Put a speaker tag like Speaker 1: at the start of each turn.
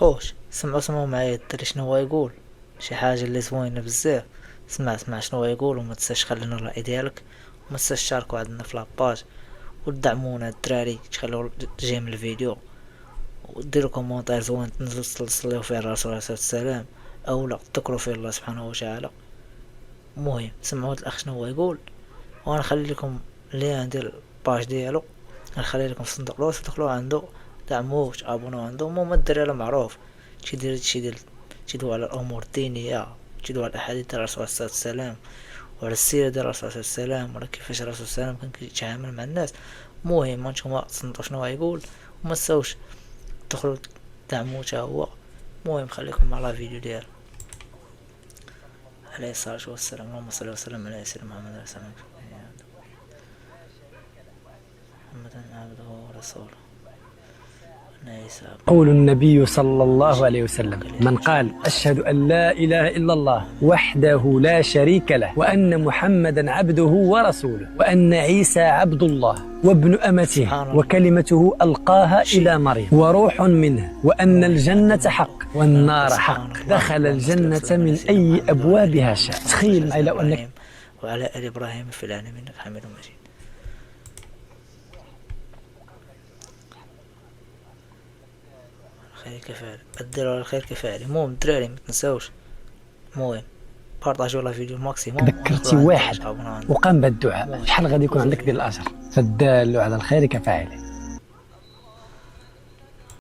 Speaker 1: خوش، سمعوا معايا الدري شنو هو يقول، شي حاجة اللي زوينة بزاف. اسمع شنو هو يقول، وما تنساش خلينا الرأي ديالك، وما تنساش تشاركوا عندنا في لاباج، ودعمونا الدراري، تخلوا جيم الفيديو، وديروا كومونتير زوين تنزلوا تصليو فيه الرسول عليه الصلاة والسلام، اولا تذكروا فيه الله سبحانه وتعالى. المهم سمعوا الاخ شنو هو يقول، وغنخلي لكم اللين ديال الباج ديالو، غنخلي لكم في صندوق الوصف، دخلوا عنده، دعموه، تابوناو عنده. المهم الدري راه معروف، تشيدو على الامور الدينيه، تشيدو على الاحاديث ديال الرسول عليه الصلاه والسلام، وعلى السيره ديال الرسول عليه الصلاه والسلام، وعلى كيفاش الرسول صلى الله عليه وسلم كان كيتعامل مع الناس. المهم هانتوما تصنتوا شنو يقول، وما تساوش تدخلوا دعموه حتى هو. المهم خليكم مع لا فيديو ديال عليه الصلاه والسلام. اللهم صل وسلم على سيدنا محمد وعلى اله محمد عبده ورسوله.
Speaker 2: قول النبي صلى الله عليه وسلم: من قال أشهد أن لا إله إلا الله وحده لا شريك له وأن محمدا عبده ورسوله وأن عيسى عبد الله وابن أمته وكلمته ألقاها إلى مريم وروح منه وأن الجنة حق والنار حق دخل الجنة من أي أبوابها شاء. تخيل معي لو أنك
Speaker 1: وعلى آل إبراهيم في العالمين إنك حميد مجيد. خير كفاية، الدراري الخير كفاية. المهم الدراري متنساوش، المهم بارطاجوا لا فيديو الماكسيموم،
Speaker 2: ذكرتي واحد وقام بالدعاء، شحال غادي يكون عندك ديال الأجر؟ فالدال على الخير كفاعله.